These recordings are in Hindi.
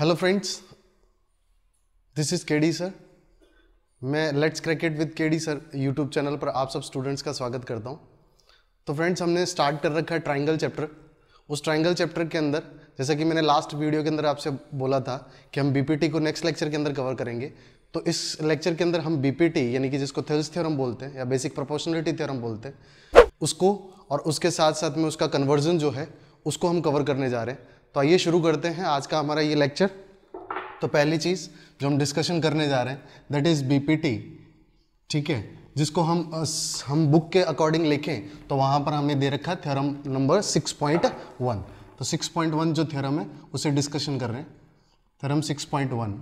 Hello friends, this is KD sir. मैं let's cricket with KD sir YouTube channel पर आप सब स्टूडेंट्स का स्वागत करता हूं। तो फ्रेंड्स, हमने स्टार्ट कर रखा है ट्राइंगल चैप्टर। उस ट्राइंगल चैप्टर के अंदर, जैसा कि मैंने लास्ट वीडियो के अंदर आपसे बोला था कि हम बीपीटी को नेक्स्ट लेक्चर के अंदर कवर करेंगे, तो इस लेक्चर के अंदर हम बीपीटी यानी कि जिसको थेल्स थ्योरम बोलते हैं या बेसिक प्रोपोर्शनलिटी थ्योरम बोलते हैं, उसको और उसके साथ साथ में उसका कन्वर्जन जो है उसको हम कवर करने जा रहे हैं। तो आइए शुरू करते हैं आज का हमारा ये लेक्चर। तो पहली चीज़ जो हम डिस्कशन करने जा रहे हैं दैट इज़ बीपीटी, ठीक है, जिसको हम बुक के अकॉर्डिंग लिखें तो वहाँ पर हमें दे रखा है थ्योरम नंबर 6.1। तो 6.1 जो थ्योरम है उसे डिस्कशन कर रहे हैं, थ्योरम 6.1,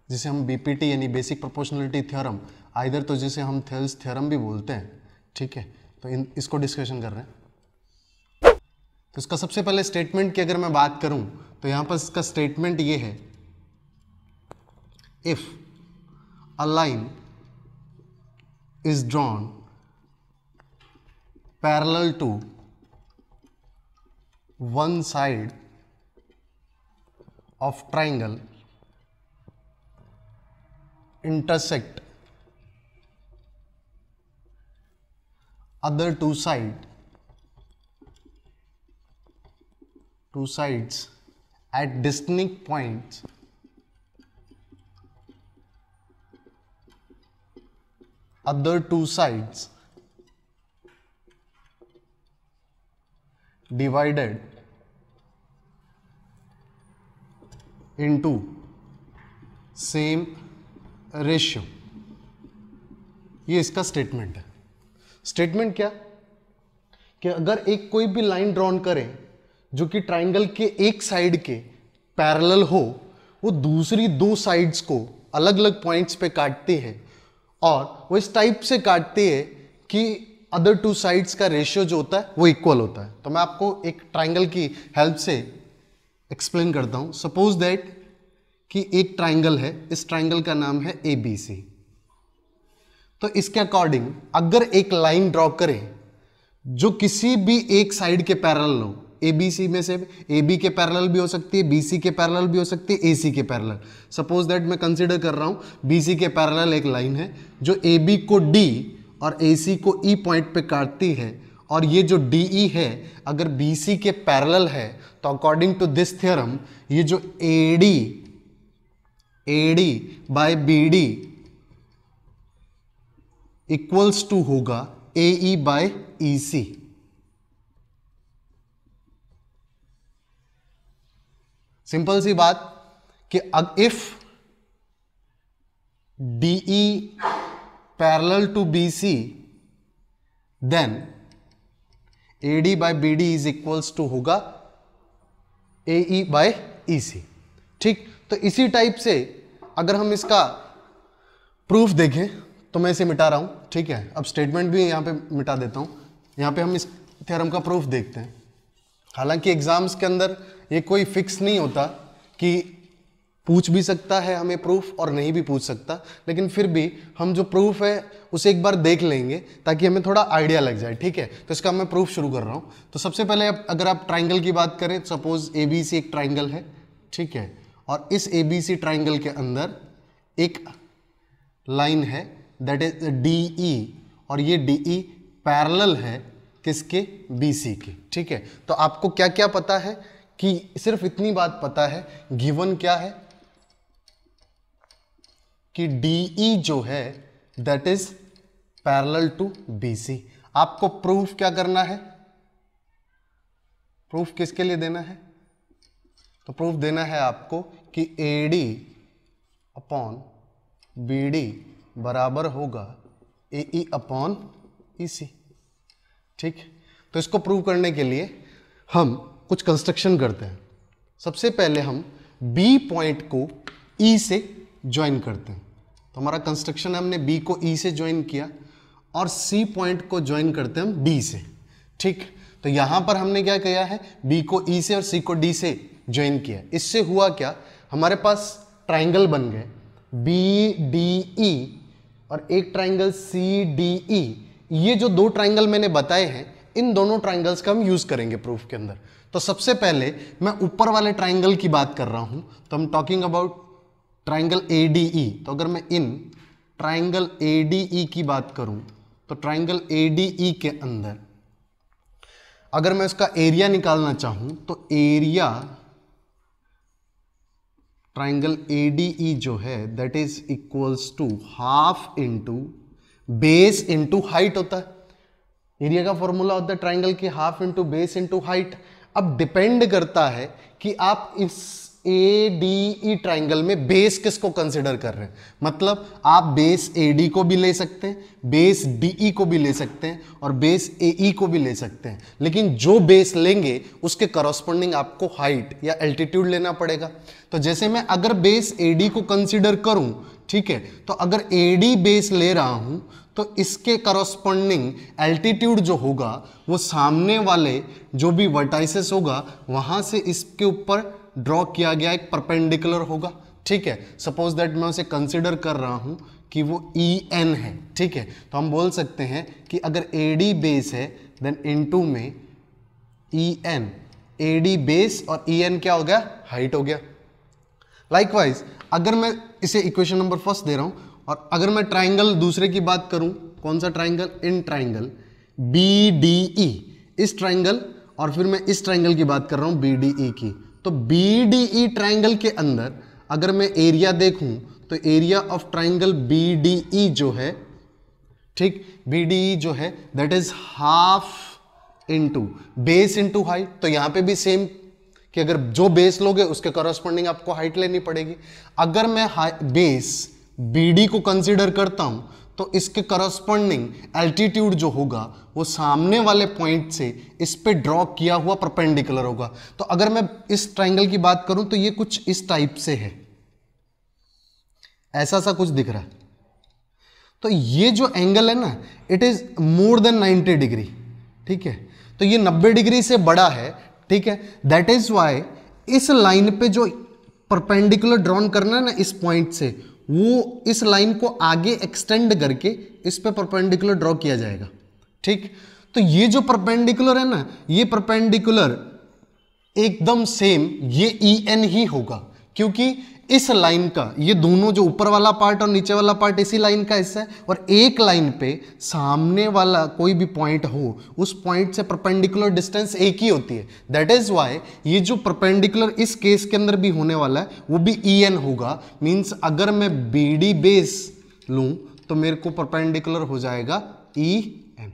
जिसे हम बीपीटी यानी बेसिक प्रोपोर्शनलिटी थ्योरम, आइदर तो जिसे हम थेल्स थ्योरम भी बोलते हैं, ठीक है। तो इसको डिस्कशन कर रहे हैं। तो इसका सबसे पहले स्टेटमेंट की अगर मैं बात करूं तो यहाँ पर इसका स्टेटमेंट ये है, if a line is drawn parallel to one side of triangle intersect other two sides at distinct points other two sides divided into same ratio। ये इसका स्टेटमेंट है। स्टेटमेंट क्या कि अगर एक कोई भी लाइन ड्रॉन करें जो कि ट्राइंगल के एक साइड के पैरेलल हो, वो दूसरी दो साइड्स को अलग अलग पॉइंट्स पे काटती है और वो इस टाइप से काटती है कि अदर टू साइड्स का रेशियो जो होता है वो इक्वल होता है। तो मैं आपको एक ट्राइंगल की हेल्प से एक्सप्लेन करता हूं। सपोज दैट कि एक ट्राइंगल है, इस ट्राइंगल का नाम है ABC। तो इसके अकॉर्डिंग अगर एक लाइन ड्रॉ करें जो किसी भी एक साइड के पैरेलल हो, ABC में से AB के पैरेलल भी हो सकती है, BC के पैरेलल भी हो सकती है, AC के पैरेलल। सपोज दैट मैं कंसीडर कर रहा हूं BC के पैरेलल एक लाइन है जो AB को D और AC को E पॉइंट पे काटती है, और ये जो DE है अगर BC के पैरेलल है तो अकॉर्डिंग टू दिस थ्योरम ये जो AD by BD equals to होगा AE बाय EC। सिंपल सी बात कि if DE parallel to BC then AD by BD is equals to होगा AE बाय EC। ठीक, तो इसी टाइप से अगर हम इसका प्रूफ देखें तो मैं इसे मिटा रहा हूं, ठीक है। अब स्टेटमेंट भी यहां पे मिटा देता हूं। यहां पे हम इस थ्योरम का प्रूफ देखते हैं। हालांकि एग्जाम्स के अंदर ये कोई फिक्स नहीं होता कि पूछ भी सकता है हमें प्रूफ और नहीं भी पूछ सकता, लेकिन फिर भी हम जो प्रूफ है उसे एक बार देख लेंगे ताकि हमें थोड़ा आइडिया लग जाए, ठीक है। तो इसका मैं प्रूफ शुरू कर रहा हूं। तो सबसे पहले अगर आप ट्राइंगल की बात करें, सपोज ABC एक ट्राइंगल है, ठीक है, और इस ABC ट्राइंगल के अंदर एक लाइन है दैट इज DE, और ये DE पैरेलल है किसके? BC के, ठीक है। तो आपको क्या क्या पता है कि सिर्फ इतनी बात पता है, गिवन क्या है कि DE जो है that is parallel to BC। आपको प्रूफ क्या करना है? प्रूफ किसके लिए देना है? तो प्रूफ देना है आपको कि AD अपॉन BD बराबर होगा AE अपॉन EC, ठीक। तो इसको प्रूव करने के लिए हम कुछ कंस्ट्रक्शन करते हैं। सबसे पहले हम B पॉइंट को E से ज्वाइन करते हैं। तो हमारा कंस्ट्रक्शन है, हमने B को E से ज्वाइन किया और C पॉइंट को ज्वाइन करते हैं हम D से, ठीक। तो यहां पर हमने क्या किया है, B को E से और C को D से ज्वाइन किया। इससे हुआ क्या, हमारे पास ट्राइंगल बन गए BDE और एक ट्राइंगल CDE। ये जो दो ट्राइंगल मैंने बताए हैं इन दोनों ट्राइंगल्स का हम यूज करेंगे प्रूफ के अंदर। तो सबसे पहले मैं ऊपर वाले ट्राइंगल की बात कर रहा हूं, तो हम टॉकिंग अबाउट ट्राइंगल ADE। तो अगर मैं इन ट्राइंगल ADE की बात करूं तो ट्राइंगल ADE के अंदर अगर मैं इसका एरिया निकालना चाहूं तो एरिया ट्राइंगल ADE जो है that is equals to half into base into height होता है। एरिया का फॉर्मूला होता है ट्राइंगल की half into base into height. अब डिपेंड करता है कि आप इस ADE ट्राइंगल में बेस किसको कंसिडर कर रहे हैं। मतलब आप बेस AD को भी ले सकते हैं, बेस DE को भी ले सकते हैं और बेस AE को भी ले सकते हैं, लेकिन जो बेस लेंगे उसके करस्पॉन्डिंग आपको हाइट या एल्टीट्यूड लेना पड़ेगा। तो जैसे मैं अगर बेस AD को कंसिडर करूं, ठीक है, तो अगर AD बेस ले रहा हूं तो इसके करस्पॉन्डिंग एल्टीट्यूड जो होगा वो सामने वाले जो भी वर्टाइसेस होगा वहां से इसके ऊपर ड्रॉ किया गया एक परपेंडिकुलर होगा। ठीक है, सपोज दैट मैं उसे कंसिडर कर रहा हूं कि वो EN है। ठीक है, तो हम बोल सकते हैं कि अगर AD बेस है देन इनटू में EN, AD बेस और EN क्या हो गया, हाइट हो गया। लाइकवाइज अगर मैं इसे इक्वेशन नंबर फर्स्ट दे रहा हूं और अगर मैं ट्राइंगल दूसरे की बात करूं, कौन सा ट्राइंगल, इन ट्राइंगल BDE, इस ट्राइंगल, और फिर मैं इस ट्राइंगल की बात कर रहा हूं BDE की। तो BDE ट्राइंगल के अंदर अगर मैं एरिया देखूं तो एरिया ऑफ ट्राइंगल BDE जो है, ठीक, BDE जो है that is half into base into height. तो यहां पे भी सेम कि अगर जो बेस लोगे उसके करस्पॉन्डिंग आपको हाइट लेनी पड़ेगी। अगर मैं बेस BD को कंसीडर करता हूं तो इसके करस्पॉन्डिंग एल्टीट्यूड जो होगा वो सामने वाले पॉइंट से इस पे ड्रॉ किया हुआ परपेंडिकुलर होगा। तो अगर मैं इस ट्राइंगल की बात करूं तो ये कुछ इस टाइप से है, ऐसा सा कुछ दिख रहा है। तो ये जो एंगल है ना, it is more than 90 degree. ठीक है, तो ये 90 डिग्री से बड़ा है। ठीक है, दैट इज वाई इस लाइन पे जो परपेंडिकुलर ड्रॉन करना है ना इस पॉइंट से, वो इस लाइन को आगे एक्सटेंड करके इस पे परपेंडिकुलर ड्रॉ किया जाएगा। ठीक, तो ये जो परपेंडिकुलर है ना, ये परपेंडिकुलर एकदम सेम ये EN ही होगा, क्योंकि इस लाइन का ये दोनों जो ऊपर वाला पार्ट और नीचे वाला पार्ट इसी लाइन का हिस्सा है, और एक लाइन पे सामने वाला कोई भी पॉइंट हो उस पॉइंट से परपेंडिकुलर डिस्टेंस एक ही होती है। दैट इज व्हाई ये जो परपेंडिकुलर इस केस के अंदर भी होने वाला है वो भी EN होगा। मींस अगर मैं BD बेस लूं तो मेरे को परपेंडिकुलर हो जाएगा EN।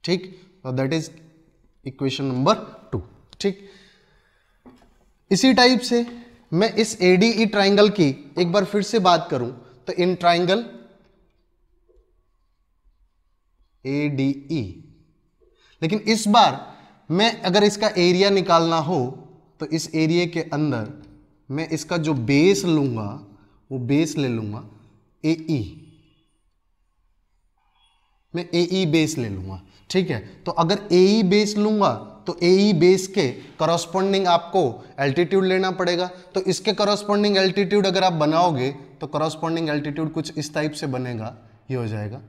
ठीक, तो दैट इज इक्वेशन नंबर 2। ठीक, इसी टाइप से मैं इस ADE ट्राइंगल की एक बार फिर से बात करूं तो इन ट्राइंगल ADE, लेकिन इस बार मैं अगर इसका एरिया निकालना हो तो इस एरिया के अंदर मैं इसका जो बेस लूंगा वो बेस ले लूंगा AE, मैं AE बेस ले लूंगा। ठीक है, तो अगर AE बेस लूंगा तो AE बेस के करस्पॉन्डिंग आपको एल्टीट्यूड लेना पड़ेगा। तो इसके करस्पॉन्डिंग एल्टीट्यूड अगर आप बनाओगे तो करस्पॉन्डिंग एल्टीट्यूड कुछ इस टाइप से बनेगा, ये हो जाएगा।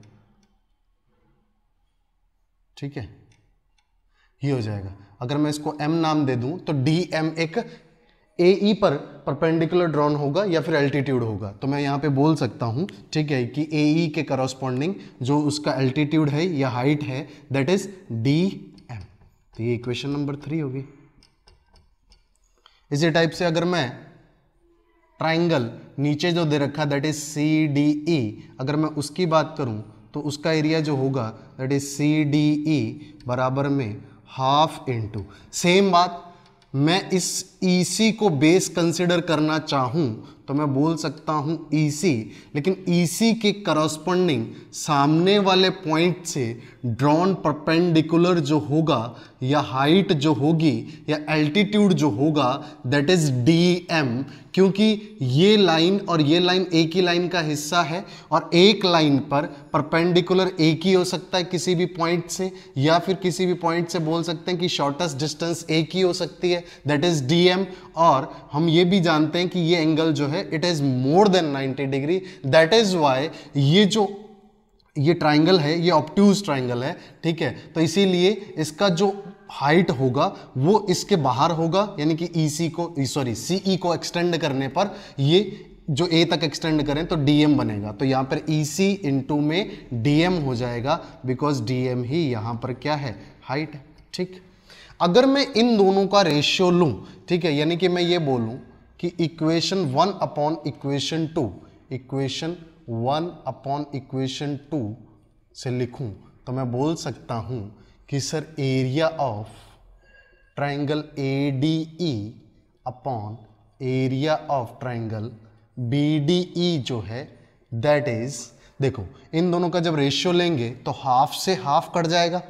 ठीक है, ये हो जाएगा। अगर मैं इसको M नाम दे दूं तो DM एक AE पर परपेंडिकुलर ड्रॉन होगा या फिर एल्टीट्यूड होगा। तो मैं यहाँ पे बोल सकता हूँ, ठीक है, कि AE के करस्पॉन्डिंग जो उसका एल्टीट्यूड है या हाइट है दैट इज DM। तो ये इक्वेशन नंबर 3 होगी। इसी टाइप से अगर मैं ट्राइंगल नीचे जो दे रखा दैट इज CDE, अगर मैं उसकी बात करूं तो उसका एरिया जो होगा दैट इज CDE बराबर में हाफ इंटू, सेम बात, मैं इस EC को बेस कंसिडर करना चाहूं तो मैं बोल सकता हूं EC, लेकिन EC के करस्पॉन्डिंग सामने वाले पॉइंट से ड्रॉन परपेंडिकुलर जो होगा या हाइट जो होगी या एल्टीट्यूड जो होगा दैट इज DM, क्योंकि ये लाइन और ये लाइन एक ही लाइन का हिस्सा है और एक लाइन पर परपेंडिकुलर एक ही हो सकता है किसी भी पॉइंट से, या फिर किसी भी पॉइंट से बोल सकते हैं कि शॉर्टेस्ट डिस्टेंस एक ही हो सकती है दैट इज DM। और हम ये भी जानते हैं कि ये एंगल जो है it is more than 90 degree, that is why ये जो ये ट्राइंगल है, ये ऑब्ट्यूज ट्राइंगल है, ठीक है, तो इसीलिए इसका जो हाइट होगा वो इसके बाहर होगा, यानी कि सीई को एक्सटेंड करने पर ये जो ए तक एक्सटेंड करें तो डीएम बनेगा, तो यहां पर ईसी इंटू में डीएम हो जाएगा, बिकॉज डीएम ही यहां पर क्या है, हाइट है, ठीक। अगर मैं इन दोनों का रेशियो लूं, ठीक है, यानी कि मैं ये बोलूं कि equation 1 upon equation 2, equation 1 upon equation 2 से लिखूं, तो मैं बोल सकता हूं कि sir area of triangle ADE upon area of triangle BDE जो है दैट इज, देखो इन दोनों का जब रेशियो लेंगे तो हाफ से हाफ कट जाएगा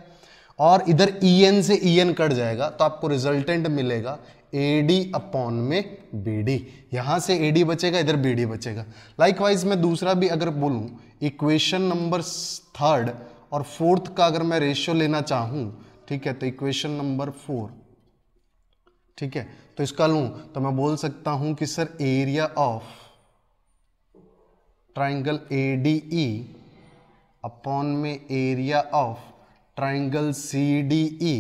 और इधर EN से EN कट जाएगा, तो आपको रिजल्टेंट मिलेगा AD अपॉन में BD, यहां से AD बचेगा, इधर BD बचेगा। लाइकवाइज मैं दूसरा भी अगर बोलूं, इक्वेशन नंबर 3 और 4 का अगर मैं रेशियो लेना चाहूं, ठीक है, तो इक्वेशन नंबर 4, ठीक है, तो इसका लूं तो मैं बोल सकता हूं कि sir area of triangle ADE upon में area of triangle CDE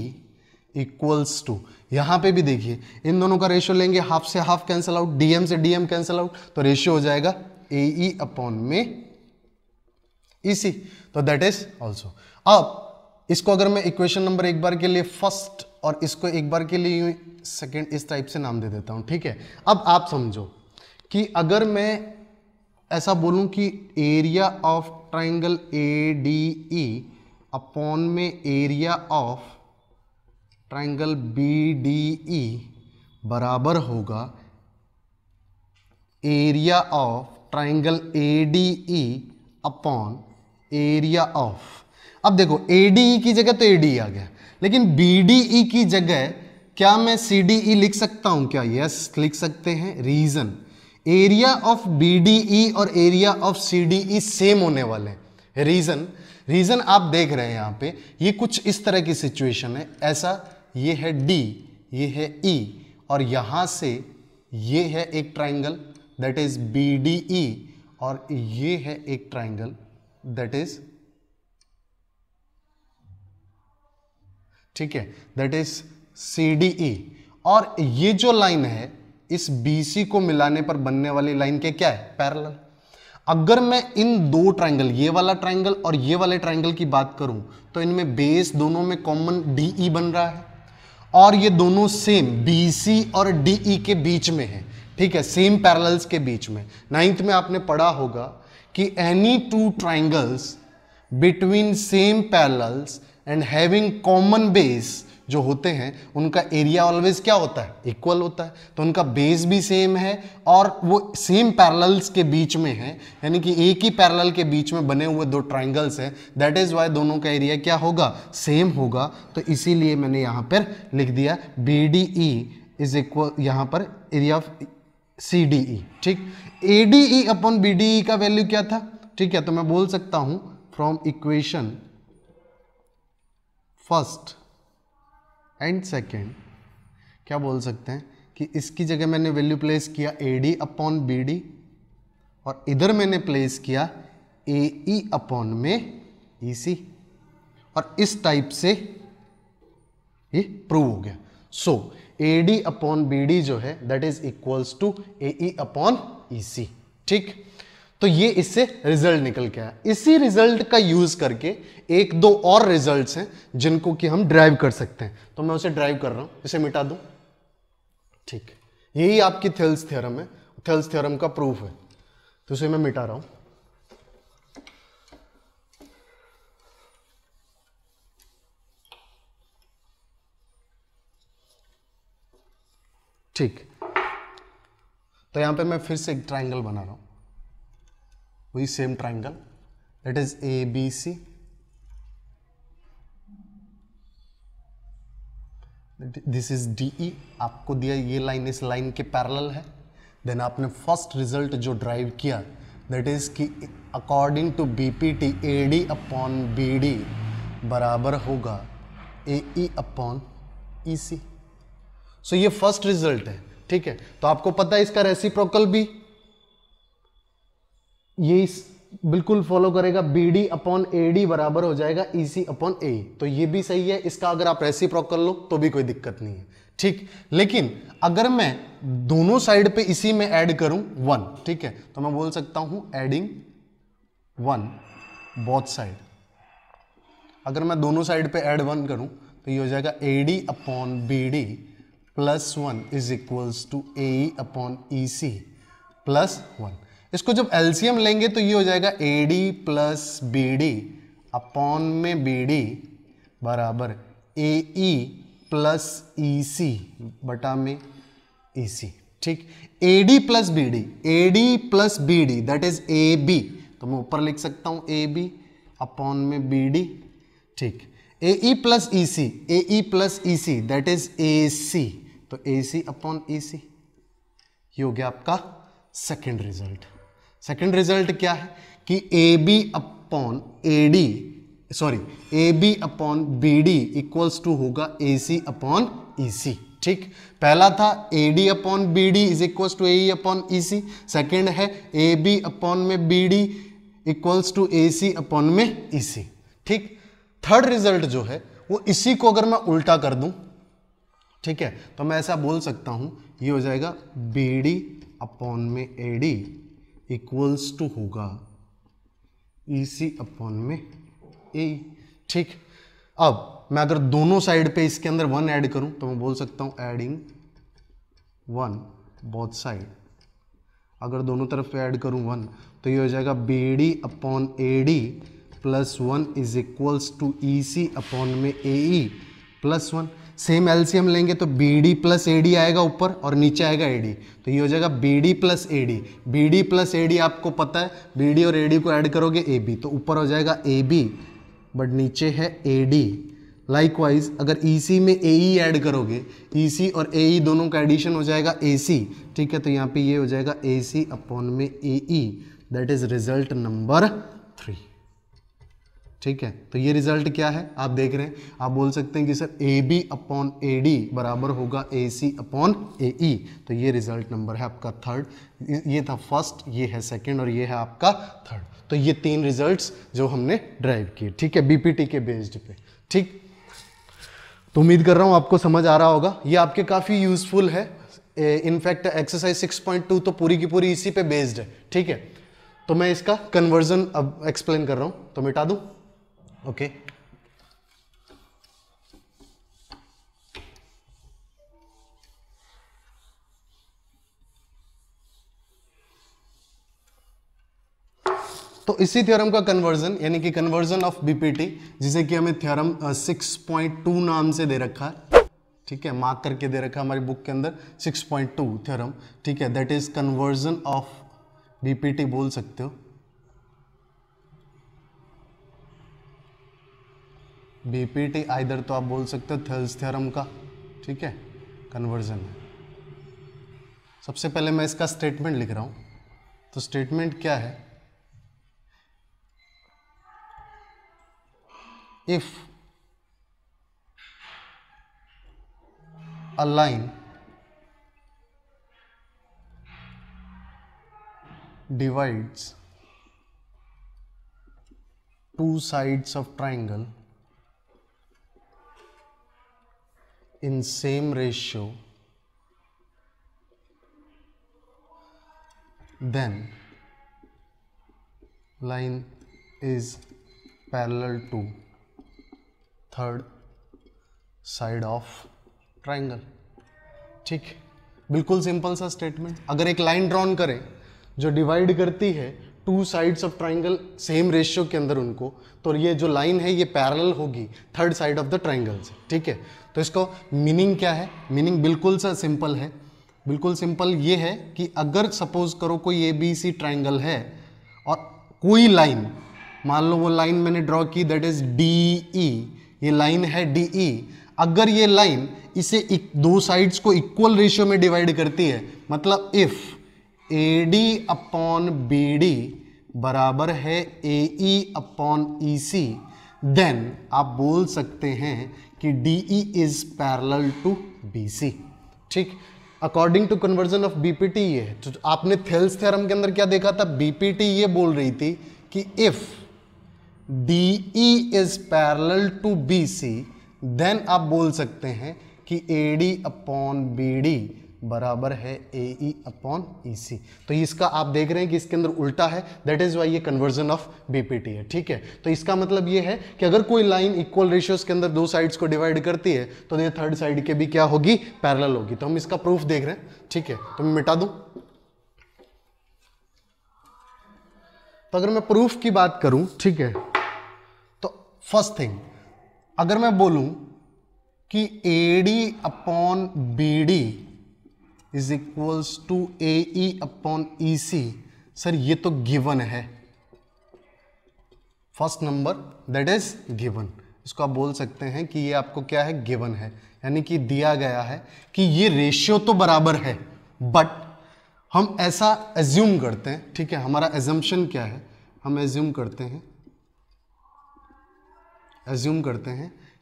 equals to, यहां पे भी देखिए इन दोनों का रेशियो लेंगे, हाफ से हाफ कैंसिल आउट, डीएम से डीएम कैंसिल आउट, तो रेशियो हो जाएगा AE अपॉन में EC, तो दैट इज ऑल्सो। अब इसको अगर मैं इक्वेशन नंबर एक बार के लिए फर्स्ट और इसको एक बार के लिए सेकेंड, इस टाइप से नाम दे देता हूं, ठीक है। अब आप समझो कि अगर मैं ऐसा बोलूं कि area of triangle ADE upon में एरिया ऑफ ट्राइंगल BDE बराबर होगा area of triangle ADE upon area of, अब देखो ADE की जगह तो ADE आ गया, लेकिन BDE की जगह क्या मैं CDE लिख सकता हूं क्या? यस, लिख सकते हैं। रीजन, एरिया ऑफ BDE और एरिया ऑफ CDE सेम होने वाले हैं। रीजन आप देख रहे हैं यहां पे, ये कुछ इस तरह की सिचुएशन है, ऐसा ये है D, ये है E, और यहां से ये है एक ट्राइंगल दैट इज BDE, और ये है एक ट्राइंगल दैट इज, ठीक है, दैट इज CDE, और ये जो लाइन है इस BC को मिलाने पर बनने वाली लाइन के क्या है? पैरेलल। अगर मैं इन दो ट्राइंगल, ये वाला ट्राइंगल और ये वाले ट्राइंगल की बात करूं तो इनमें बेस दोनों में कॉमन DE बन रहा है, और ये दोनों सेम BC और DE के बीच में है, ठीक है, सेम पैरेलल्स के बीच में। 9th में आपने पढ़ा होगा कि any two triangles between same parallels and having common base जो होते हैं उनका एरिया ऑलवेज क्या होता है? इक्वल होता है। तो उनका बेस भी सेम है और वो सेम पैरेलल्स के बीच में है, यानी कि एक ही पैरेलल के बीच में बने हुए दो ट्राइंगल्स हैं, दैट इज वाई दोनों का एरिया क्या होगा? सेम होगा। तो इसीलिए मैंने यहां पर लिख दिया BDE इज इक्वल, यहां पर एरिया ऑफ CDE, ठीक। ADE अपॉन BDE का वैल्यू क्या था? ठीक है, तो मैं बोल सकता हूं from equation first and second, क्या बोल सकते हैं कि इसकी जगह मैंने वैल्यू प्लेस किया AD अपॉन BD, और इधर मैंने प्लेस किया AE अपॉन में EC, और इस टाइप से ये प्रूव हो गया। सो AD अपॉन BD जो है that is equals to AE upon EC, ठीक। तो ये इससे रिजल्ट निकल के आया। इसी रिजल्ट का यूज करके एक दो और रिजल्ट्स हैं जिनको कि हम ड्राइव कर सकते हैं, तो मैं उसे ड्राइव कर रहा हूं, इसे मिटा दूं, ठीक। यही आपकी थेल्स थ्योरम है, थेल्स थ्योरम का प्रूफ है, तो इसे मैं मिटा रहा हूं। ठीक, तो यहां पे मैं फिर से एक ट्राइंगल बना रहा हूं, वही same triangle that is ABC, this is DE। आपको दिया ये लाइन इस लाइन के पैरेलल है। देन आपने फर्स्ट रिजल्ट जो ड्राइव किया दैट इज कि according to BPT AD upon BD बराबर होगा AE अपॉन EC। सो ये फर्स्ट रिजल्ट है, ठीक है। तो आपको पता है इसका रेसिप्रोकल भी, ये बिल्कुल फॉलो करेगा, BD अपॉन AD बराबर हो जाएगा EC अपॉन AE। तो ये भी सही है, इसका अगर आप रेसिप्रोकल लो तो भी कोई दिक्कत नहीं है, ठीक। लेकिन अगर मैं दोनों साइड पे इसी में ऐड करूं 1, ठीक है, तो मैं बोल सकता हूं एडिंग 1 बोथ साइड। अगर मैं दोनों साइड पे ऐड 1 करूं तो ये हो जाएगा AD upon BD plus 1 is equals to AE upon EC plus 1। इसको जब एलसीएम लेंगे तो ये हो जाएगा AD प्लस BD अपॉन में BD बराबर AE प्लस EC बटा में EC, ठीक। AD plus BD that is AB, तो मैं ऊपर लिख सकता हूं AB अपॉन में BD, ठीक। AE plus EC that is AC, तो AC अपॉन EC। ये हो गया आपका सेकेंड रिजल्ट। सेकेंड रिजल्ट क्या है कि AB upon BD equals to होगा AC अपॉन EC, ठीक। पहला था AD upon BD is equals to AE upon EC, second है AB अपॉन में BD equals to AC upon में EC, ठीक। थर्ड रिजल्ट जो है वो इसी को अगर मैं उल्टा कर दूं, ठीक है, तो मैं ऐसा बोल सकता हूं, ये हो जाएगा BD अपॉन में AD इक्वल्स टू होगा EC अपॉन में AE, ठीक। अब मैं अगर दोनों साइड पे इसके अंदर 1 ऐड करूं तो मैं बोल सकता हूं एडिंग 1 बोथ साइड। अगर दोनों तरफ पे ऐड करूं 1 तो ये हो जाएगा BD upon AD plus 1 is equals to EC upon में AE प्लस 1। सेम एलसीएम लेंगे तो BD प्लस AD आएगा ऊपर और नीचे आएगा AD, तो ये हो जाएगा BD प्लस AD आपको पता है, BD और AD को ऐड करोगे AB, तो ऊपर हो जाएगा AB बट नीचे है AD। लाइकवाइज अगर EC में AE ऐड करोगे, EC और AE दोनों का एडिशन हो जाएगा AC, ठीक है, तो यहाँ पे ये हो जाएगा AC अपॉन में AE, that is result number 3, ठीक है। तो ये रिजल्ट क्या है आप देख रहे हैं, आप बोल सकते हैं कि सर AB अपॉन AD बराबर होगा AC अपॉन AE, तो ये रिजल्ट नंबर है आपका थर्ड। ये था फर्स्ट, ये है सेकंड और ये है आपका थर्ड। तो ये 3 रिजल्ट्स जो हमने ड्राइव किए, ठीक है, BPT के बेस्ड पे, ठीक। तो उम्मीद कर रहा हूं आपको समझ आ रहा होगा, ये आपके काफ़ी यूजफुल है। इनफैक्ट एक्सरसाइज 6.2 तो पूरी की पूरी इसी पे बेस्ड है, ठीक है। तो मैं इसका कन्वर्जन अब एक्सप्लेन कर रहा हूं, तो मिटा दूं, ओके। तो इसी थ्योरम का कन्वर्जन यानी कि कन्वर्जन ऑफ BPT, जिसे कि हमें थ्योरम 6.2 नाम से दे रखा है, ठीक है, मार्क करके दे रखा है हमारी बुक के अंदर 6.2 थ्योरम, ठीक है, that is conversion of BPT बोल सकते हो। BPT आइदर तो आप बोल सकते हो थेल्स थ्योरम का, ठीक है, कन्वर्जन है। सबसे पहले मैं इसका स्टेटमेंट लिख रहा हूं, तो स्टेटमेंट क्या है, if a line divides two sides of triangle in same ratio, then line is parallel to third side of triangle, ठीक। बिल्कुल सिंपल सा स्टेटमेंट। अगर एक लाइन ड्रॉन करें जो डिवाइड करती है 2 sides of triangle same ratio के अंदर उनको, तो ये जो लाइन है ये पैरेलल होगी third side of the triangle से, ठीक है। तो इसको मीनिंग क्या है, मीनिंग बिल्कुल सा सिंपल है, बिल्कुल सिंपल ये है कि अगर सपोज करो कोई ABC ट्राइंगल है और कोई लाइन, मान लो वो लाइन मैंने ड्रॉ की दैट इज DE, ये लाइन है DE, अगर ये लाइन इसे 2 साइड्स को इक्वल रेशियो में डिवाइड करती है, मतलब इफ AD अपॉन BD बराबर है AE अपॉन EC, देन आप बोल सकते हैं कि DE is parallel to BC, ठीक। According to conversion of BPT ये है। तो आपने थेल्स थ्योरम के अंदर क्या देखा था, BPT ये बोल रही थी कि if DE is parallel to BC then आप बोल सकते हैं कि AD अपॉन BD बराबर है AE अपॉन EC। तो इसका आप देख रहे हैं कि इसके अंदर उल्टा है, दैट इज वाई ये कन्वर्जन ऑफ BPT है। ठीक है, तो इसका मतलब ये है कि अगर कोई लाइन इक्वल रेशियोज के अंदर दो साइड्स को डिवाइड करती है तो ये थर्ड साइड के भी क्या होगी, पैरेलल होगी। तो हम इसका प्रूफ देख रहे हैं। ठीक है, तो मैं मिटा दूं। तो अगर मैं प्रूफ की बात करूं, ठीक है, तो फर्स्ट थिंग अगर मैं बोलूं कि AD upon BD is equals to AE upon EC, sir ये तो गिवन है, first number that is given. इसको आप बोल सकते हैं कि ये आपको क्या है, गिवन है, यानी कि दिया गया है कि ये रेशियो तो बराबर है, बट हम ऐसा एज्यूम करते हैं। ठीक है, हमारा एजम्पशन क्या है, हम एज्यूम करते हैं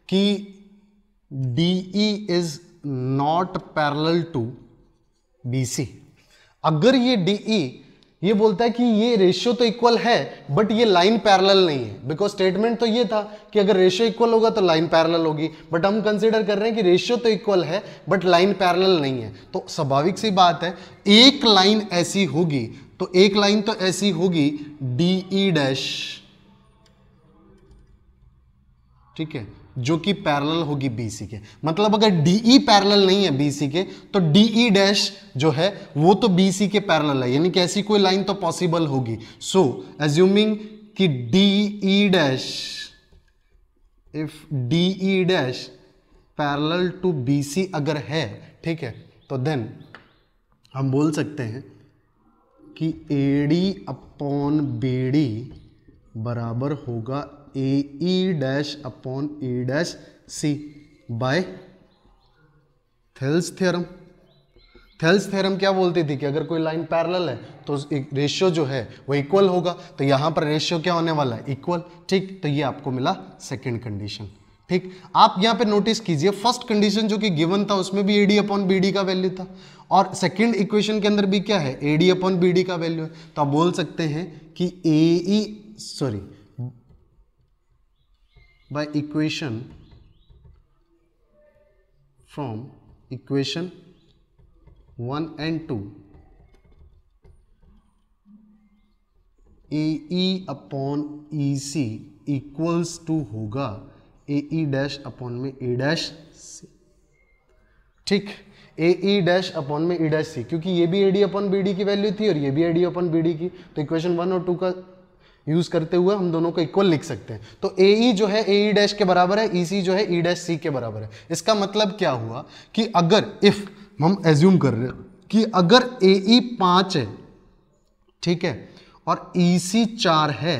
कि DE is not parallel to BC। अगर ये DE ये बोलता है कि ये रेशियो तो इक्वल है बट ये लाइन पैरेलल नहीं है, बिकॉज स्टेटमेंट तो ये था कि अगर रेशियो इक्वल होगा तो लाइन पैरेलल होगी, बट हम कंसीडर कर रहे हैं कि रेशियो तो इक्वल है बट लाइन पैरेलल नहीं है। तो स्वाभाविक सी बात है, एक लाइन ऐसी होगी, तो एक लाइन तो ऐसी होगी DE डैश, ठीक है, जो कि पैरेलल होगी BC के। मतलब अगर DE पैरेलल नहीं है BC के तो DE डैश जो है वो तो BC के पैरेलल है, यानी कि ऐसी कोई लाइन तो पॉसिबल होगी। सो एज्यूमिंग कि DE dash, if DE dash parallel to BC अगर है, ठीक है, तो देन हम बोल सकते हैं कि AD अपॉन BD बराबर होगा AE dash upon E dash C by Thales theorem. Thales theorem क्या बोलती थी कि अगर कोई लाइन पैरेलल है तो रेशियो जो है वो इक्वल होगा, तो यहां पर रेशियो क्या होने वाला है, इक्वल। ठीक, तो ये आपको मिला सेकंड कंडीशन। ठीक, आप यहां पे नोटिस कीजिए फर्स्ट कंडीशन जो कि गिवन था उसमें भी AD अपॉन BD का वैल्यू था, और सेकंड इक्वेशन के अंदर भी क्या है, AD अपॉन BD का वैल्यू है। तो आप बोल सकते हैं कि by equation from equation 1 and 2 AE upon EC equals to होगा AE डैश अपॉन में E डैश C। ठीक, AE डैश अपॉन में E डैश C, क्योंकि ये भी AD अपॉन BD की वैल्यू थी और ये भी AD अपॉन BD की, तो इक्वेशन 1 और 2 का यूज करते हुए हम दोनों को इक्वल लिख सकते हैं। तो AE जो है AE डैश के बराबर है, EC जो है E डैश C के बराबर है। इसका मतलब क्या हुआ कि अगर इफ हम एज्यूम कर रहे हैं कि अगर AE 5 है, ठीक है, और EC 4 है,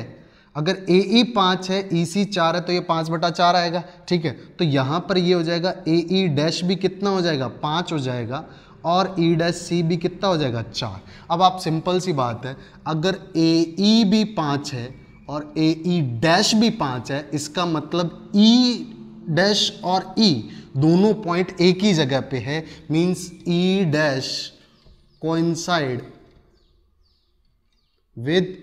अगर AE 5 है EC 4 है तो ये 5/4 आएगा। ठीक है, तो यहां पर ये हो जाएगा AE डैश भी कितना हो जाएगा, 5 हो जाएगा, और E डैश C भी कितना हो जाएगा, 4। अब आप सिंपल सी बात है, अगर AE भी 5 है और AE डैश भी 5 है, इसका मतलब E डैश और E दोनों पॉइंट एक ही जगह पे है, means E dash coincide with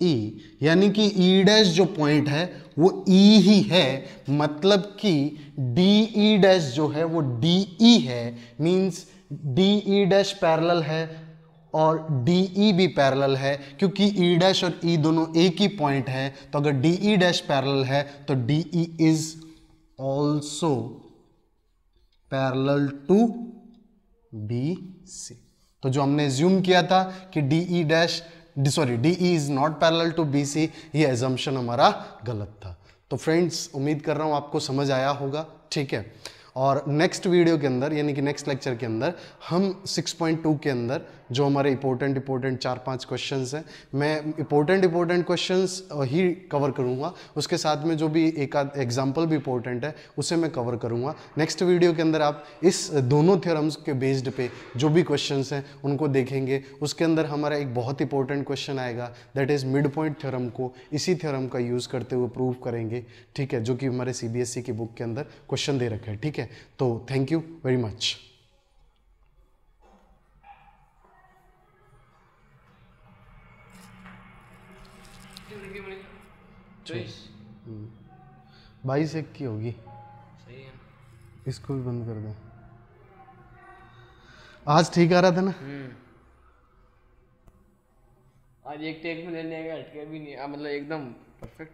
E, यानी कि E डैश जो पॉइंट है वो E ही है, मतलब कि DE डैश जो है वो DE है, मींस DE डैश पैरेलल है और DE भी पैरेलल है, क्योंकि E डैश और E दोनों एक ही पॉइंट है। तो अगर DE डैश पैरेलल है तो DE is also parallel to BC। तो जो हमने एज्यूम किया था कि DE is not parallel to BC, ये एजम्पशन हमारा गलत था। तो फ्रेंड्स, उम्मीद कर रहा हूं आपको समझ आया होगा। ठीक है, और नेक्स्ट वीडियो के अंदर यानी कि नेक्स्ट लेक्चर के अंदर हम 6.2 के अंदर जो हमारे इंपॉर्टेंट 4-5 क्वेश्चंस हैं, मैं इंपॉर्टेंट क्वेश्चंस ही कवर करूंगा, उसके साथ में जो भी एक आध एग्जाम्पल भी इंपॉर्टेंट है उसे मैं कवर करूंगा। नेक्स्ट वीडियो के अंदर आप इस दोनों थ्योरम्स के बेस्ड पे जो भी क्वेश्चंस हैं उनको देखेंगे। उसके अंदर हमारा एक बहुत इंपॉर्टेंट क्वेश्चन आएगा, that is mid point theorem को इसी थ्योरम का यूज़ करते हुए प्रूव करेंगे। ठीक है, जो कि हमारे CBSE की बुक के अंदर क्वेश्चन दे रखा है। ठीक है, तो थैंक यू वेरी मच। 22 एक की होगी। सही है। इसको भी बंद कर दें। आज ठीक आ रहा था ना? आज एक टेक में लेने का हटके भी नहीं मतलब एकदम परफेक्ट।